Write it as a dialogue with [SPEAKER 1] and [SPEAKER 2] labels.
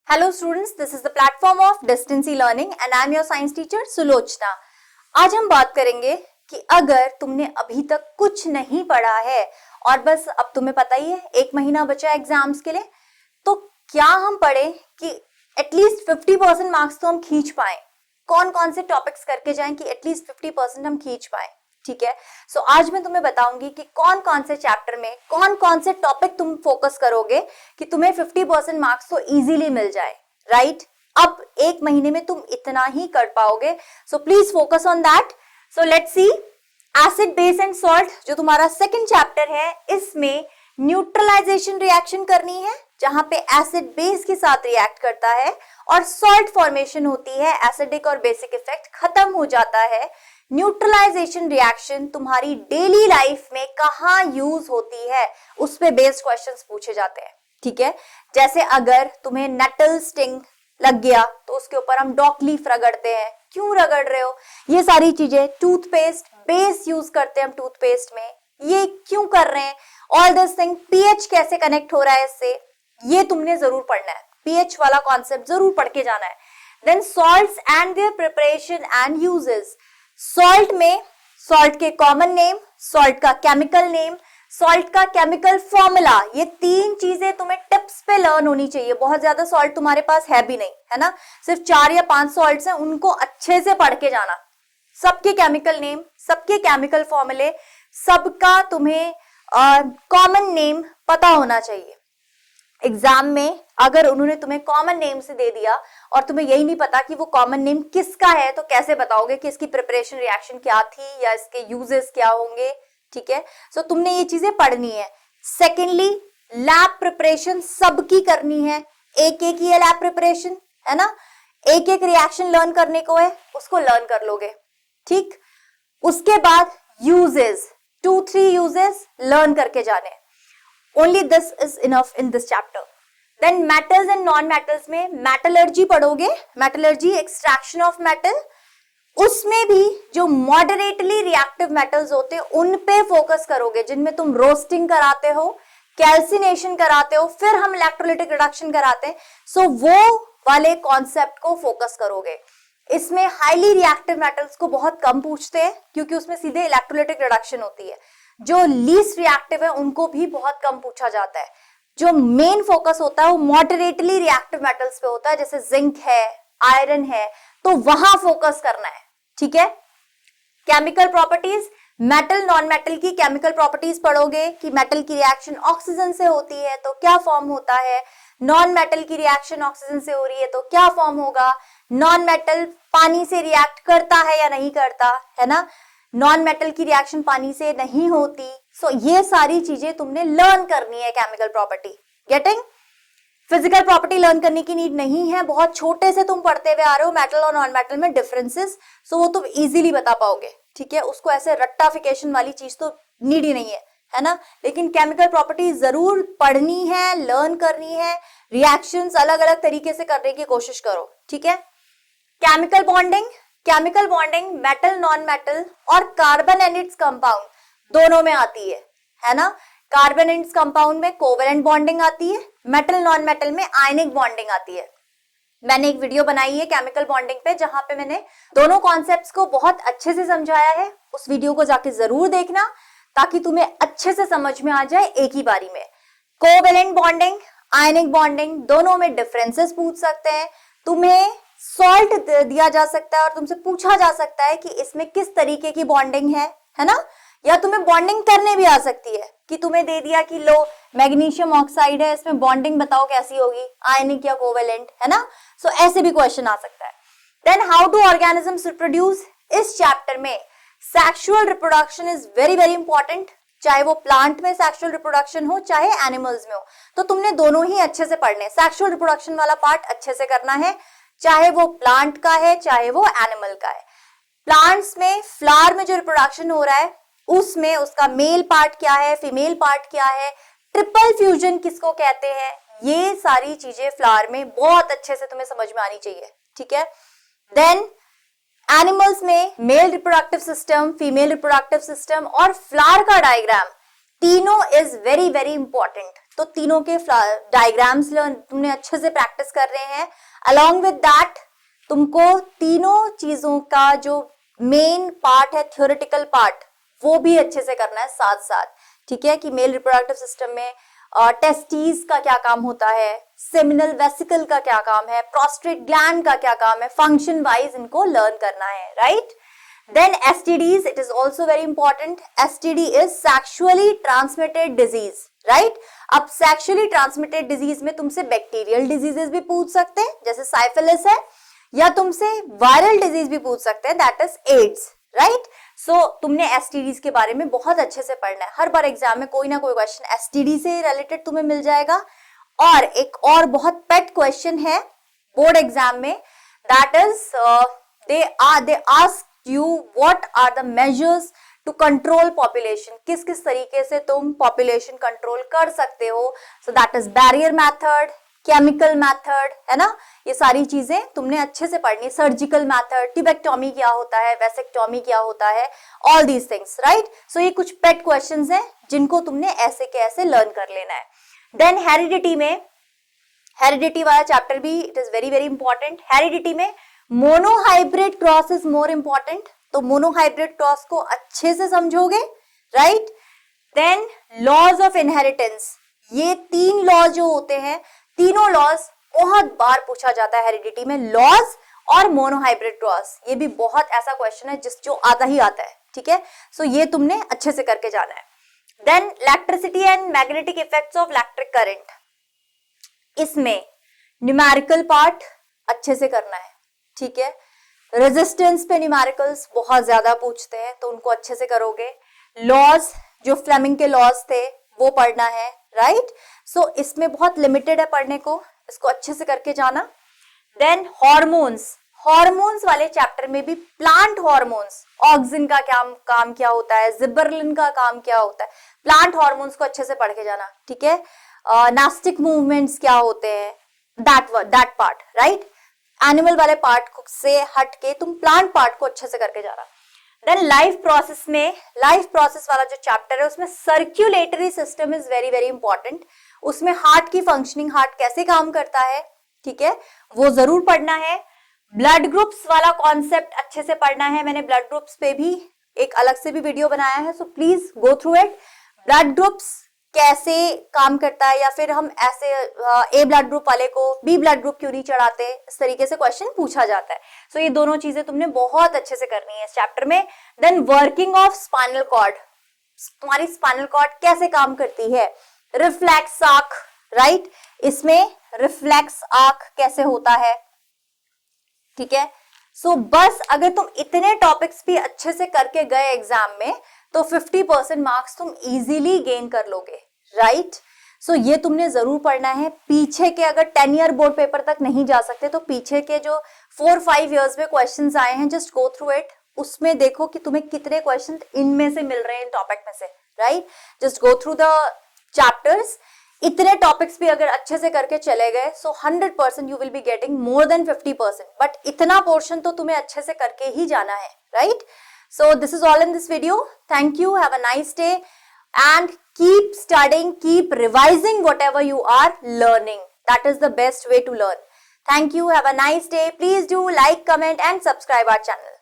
[SPEAKER 1] Hello students, this is the platform of Distance Learning and I am your science teacher Sulochana. आज हम बात करेंगे कि अगर तुमने अभी तक कुछ नहीं पढ़ा है और बस अब तुम्हें पता ही है 1 महीना बचा है एग्जाम्स के लिए, तो क्या हम पढ़े कि एटलीस्ट 50% मार्क्स तो हम खींच पाए। कौन कौन से टॉपिक्स करके जाएं कि एटलीस्ट 50% हम खींच पाए। ठीक है, सो आज मैं तुम्हें बताऊंगी कि कौन कौन से चैप्टर में कौन कौन से टॉपिक तुम फोकस करोगे कि तुम्हें 50% मार्क्स तो इजीली मिल जाए। राइट, अब 1 महीने में तुम इतना ही कर पाओगे, so please focus on that. So let's see, acid base and salt जो तुम्हारा सेकंड चैप्टर है, इसमें न्यूट्रलाइजेशन रिएक्शन करनी है जहां पे एसिड बेस के साथ रिएक्ट करता है और सॉल्ट फॉर्मेशन होती है, एसिडिक और बेसिक इफेक्ट खत्म हो जाता है। न्यूट्रलाइजेशन रिएक्शन तुम्हारी डेली लाइफ में कहाँ यूज होती है उस पे बेस्ड क्वेश्चंस पूछे जाते हैं। ठीक है, जैसे अगर तुम्हें नेटल स्टिंग लग गया तो उसके ऊपर हम डॉक लीफ रगड़ते हैं। क्यों रगड़ रहे हो, ये सारी चीजें। टूथपेस्ट बेस यूज करते हैं हम टूथपेस्ट में, ये क्यों कर रहे हैं, ऑल दिस थिंग। पीएच कैसे कनेक्ट हो रहा है इससे, ये तुमने जरूर पढ़ना है, पीएच वाला कॉन्सेप्ट जरूर पढ़ के जाना है। Then salts and their preparation and uses. Salt में सॉल्ट के कॉमन नेम, सॉल्ट का केमिकल नेम, सॉल्ट का केमिकल फॉर्मूला, ये 3 चीजें तुम्हें टिप्स पे लर्न होनी चाहिए। बहुत ज्यादा सॉल्ट तुम्हारे पास है भी नहीं, है ना, सिर्फ 4 या 5 सॉल्ट्स हैं, उनको अच्छे से पढ़ के जाना। सबके केमिकल नेम, सबके केमिकल फॉर्मूले, सबका तुम्हें कॉमन नेम पता होना चाहिए। एग्जाम में अगर उन्होंने तुम्हें कॉमन नेम से दे दिया और तुम्हें यही नहीं पता कि वो कॉमन नेम किसका है, तो कैसे बताओगे कि इसकी प्रिपरेशन रिएक्शन क्या थी या इसके यूजेस क्या होंगे। ठीक है, सो तुमने ये चीजें पढ़नी है। सेकेंडली, लैब प्रिपरेशन सबकी करनी है, एक एक ही है लैब प्रिपरेशन, है ना, एक एक रिएक्शन लर्न करने को है, उसको लर्न कर लोगे। ठीक, उसके बाद यूजेस, 2-3 यूजेस लर्न करके जाने। Only this is enough in this chapter. Then metals and non-metals में metallurgy पढ़ोगे, metallurgy extraction of metal, उसमें भी जो moderately reactive metals होते हैं उन पे फोकस करोगे, जिनमें तुम रोस्टिंग कराते हो, कैल्सिनेशन कराते हो, फिर हम इलेक्ट्रोलाइटिक रिडक्शन कराते हैं, सो वो वाले कॉन्सेप्ट को फोकस करोगे। इसमें हाईली रिएक्टिव मेटल्स को बहुत कम पूछते हैं क्योंकि उसमें सीधे इलेक्ट्रोलाइटिक रिडक्शन होती है। जो लीस्ट रिएक्टिव है उनको भी बहुत कम पूछा जाता है। जो मेन फोकस होता है वो मॉडरेटली रिएक्टिव मेटल्स पे होता है, जैसे जिंक है, आयरन है, तो वहां फोकस करना है। ठीक है, chemical properties, metal non metal की केमिकल प्रॉपर्टीज पढ़ोगे कि मेटल की रिएक्शन ऑक्सीजन से होती है तो क्या फॉर्म होता है, नॉन मेटल की रिएक्शन ऑक्सीजन से हो रही है तो क्या फॉर्म होगा, नॉन मेटल पानी से रिएक्ट करता है या नहीं करता, है ना, नॉन मेटल की रिएक्शन पानी से नहीं होती। सो ये सारी चीजें तुमने लर्न करनी है, chemical property. Getting? Physical property learn करने की नीड नहीं है, बहुत छोटे से तुम पढ़ते हुए आ रहे हो मेटल और नॉन मेटल में डिफरेंसेस, सो वो तुम इजीली बता पाओगे। ठीक है, उसको ऐसे रट्टाफिकेशन वाली चीज तो नीड ही नहीं है ना, लेकिन केमिकल प्रॉपर्टी जरूर पढ़नी है, लर्न करनी है, रिएक्शंस अलग अलग तरीके से करने की कोशिश करो। ठीक है, chemical bonding, chemical bonding metal non metal और कार्बन एंड इट्स कंपाउंड दोनों में आती है ना। कार्बन एंड इट्स कंपाउंड में कोवेलेंट बॉन्डिंग आती है, मेटल नॉन मेटल में आयनिक बॉन्डिंग आती है। मैंने एक वीडियो बनाई है केमिकल बॉन्डिंग पे जहां पे मैंने दोनों कॉन्सेप्ट्स को बहुत अच्छे से समझाया है, उस वीडियो को जाके जरूर देखना ताकि तुम्हें अच्छे से समझ में आ जाए एक ही बारी में। कोवेलेंट बॉन्डिंग, आयनिक बॉन्डिंग, दोनों में डिफरेंसेस पूछ सकते हैं। तुम्हें सॉल्ट दिया जा सकता है और तुमसे पूछा जा सकता है कि इसमें किस तरीके की बॉन्डिंग है ना, या तुम्हें बॉन्डिंग करने भी आ सकती है कि तुम्हें दे दिया कि लो मैग्नीशियम ऑक्साइड है, इसमें बॉन्डिंग बताओ कैसी होगी, आयनिक या कोवेलेंट, है ना। सो ऐसे भी क्वेश्चन आ सकता है। Then how do organisms reproduce, इस चैप्टर में sexual reproduction is very very important, चाहे वो प्लांट में सेक्सुअल रिप्रोडक्शन हो चाहे एनिमल्स में हो, तो तुमने दोनों ही अच्छे से पढ़ने। सेक्सुअल रिप्रोडक्शन वाला पार्ट अच्छे से करना है, चाहे वो प्लांट का है चाहे वो एनिमल का है। प्लांट्स में फ्लावर में जो रिप्रोडक्शन हो रहा है उसमें उसका मेल पार्ट क्या है, फीमेल पार्ट क्या है, ट्रिपल फ्यूजन किसको कहते हैं, ये सारी चीजें फ्लावर में बहुत अच्छे से तुम्हें समझ में आनी चाहिए। ठीक है, देन एनिमल्स में male reproductive system, female reproductive system और फ्लावर का डायग्राम, तीनों इज वेरी वेरी इंपॉर्टेंट। तो तीनों के डायग्राम्स तुमने अच्छे से प्रैक्टिस कर रहे हैं। अलॉन्ग विद दैट तुमको तीनों चीजों का जो मेन पार्ट है, थ्योरेटिकल पार्ट, वो भी अच्छे से करना है साथ साथ, ठीक है, कि मेल रिप्रोडक्टिव सिस्टम में टेस्टिस का क्या काम होता है, सेमिनल वेसिकल का क्या काम है, प्रोस्टेट ग्लैंड का क्या काम है, फंक्शन वाइज इनको लर्न करना है, right. Then STDs, it is also very important. STD is sexually transmitted disease, right? अब sexually transmitted disease में तुमसे बैक्टीरियल डिजीजेस भी पूछ सकते हैं, जैसे साइफिलिस है, या तुमसे वायरल डिजीज भी पूछ सकते हैं, दैट इज एड्स, राइट। सो तुमने STDs के बारे में बहुत अच्छे से पढ़ना है। हर बार एग्जाम में कोई ना कोई क्वेश्चन STD से रिलेटेड तुम्हें मिल जाएगा। और एक और बहुत पेट क्वेश्चन है बोर्ड एग्जाम में, that is they ask you what are the measures to control population, किस किस तरीके से तुम population control कर सकते हो। so that is barrier method, chemical method, है ना, ये सारी चीजें तुमने अच्छे से पढ़नी। सर्जिकल मेथड, ट्यूबेक्टोमी क्या होता है, वेसेक्टोमी क्या होता है, all these things, right? so ये कुछ पेट क्वेश्चंस हैं जिनको तुमने ऐसे के ऐसे लर्न कर लेना है। देन हेरिडिटी में, हेरिडिटी वाला चैप्टर भी it is very very important. Heredity में monohybrid cross is more important, तो मोनोहाइब्रिड क्रॉस को अच्छे से समझोगे, right. Then laws of inheritance, ये 3 लॉज जो होते हैं, तीनों लॉज बहुत बार पूछा जाता है हेरिडिटी में, लॉज और मोनोहाइब्रिड क्रॉस, ये भी बहुत ऐसा क्वेश्चन है जो आता ही आता है, ठीक है। सो ये तुमने अच्छे से करके जाना है। Then electricity and magnetic effects of electric current, इसमें न्यूमेरिकल पार्ट अच्छे से करना है, ठीक है। रेजिस्टेंस पे न्यूमेरिकल्स बहुत ज्यादा पूछते हैं, तो उनको अच्छे से करोगे। लॉज, जो फ्लेमिंग के लॉज थे वो पढ़ना है, राइट। सो इसमें बहुत लिमिटेड है पढ़ने को, इसको अच्छे से करके जाना। देन हॉर्मोन्स, हॉर्मोन्स वाले चैप्टर में भी प्लांट हॉर्मोन्स, ऑक्सिन का काम क्या होता है, जिबरलिन का काम क्या होता है, प्लांट हॉर्मोन्स को अच्छे से पढ़ के जाना, ठीक है। नास्टिक मूवमेंट्स क्या होते हैं, दैट पार्ट, राइट। एनिमल वाले पार्ट से हट के तुम प्लांट पार्ट को अच्छे से करके जाना। देन लाइफ प्रोसेस में, लाइफ प्रोसेस वाला जो चैप्टर है उसमें circulatory system is very very important. उसमें हार्ट की फंक्शनिंग, हार्ट कैसे काम करता है, ठीक है, वो जरूर पढ़ना है। ब्लड ग्रुप्स वाला कॉन्सेप्ट अच्छे से पढ़ना है, मैंने ब्लड ग्रुप्स पे भी एक अलग से भी वीडियो बनाया है, so please go through it. Blood groups कैसे काम करता है, या फिर हम ऐसे ए ब्लड ग्रुप वाले को बी ब्लड ग्रुप क्यों नहीं चढ़ाते, इस तरीके से क्वेश्चन पूछा जाता है। सो ये दोनों चीजें तुमने बहुत अच्छे से करनी है इस चैप्टर में। Then working of spinal cord, तुम्हारी स्पाइनल कॉर्ड कैसे काम करती है, रिफ्लेक्स आर्क, राइट, इसमें रिफ्लेक्स आर्क कैसे होता है, ठीक है। सो बस अगर तुम इतने टॉपिक्स भी अच्छे से करके गए एग्जाम में तो 50% मार्क्स तुम इजीली गेन कर लोगे, राइट। सो ये तुमने जरूर पढ़ना है। पीछे के अगर 10 ईयर बोर्ड पेपर तक नहीं जा सकते तो पीछे के जो 4-5 ईयर्स में क्वेश्चंस आए हैं, जस्ट गो थ्रू इट, उसमें देखो कि तुम्हें कितने क्वेश्चन इनमें से मिल रहे हैं, इन टॉपिक में से, right. Just go through the chapters. इतने टॉपिक्स भी अगर अच्छे से करके चले गए सो 100% you will be getting more than 50%, but इतना पोर्शन तो तुम्हें अच्छे से करके ही जाना है, right. So this is all in this video. Thank you. Have a nice day and keep studying, keep revising whatever you are learning. That is the best way to learn. Thank you. Have a nice day. Please do like, comment and subscribe our channel.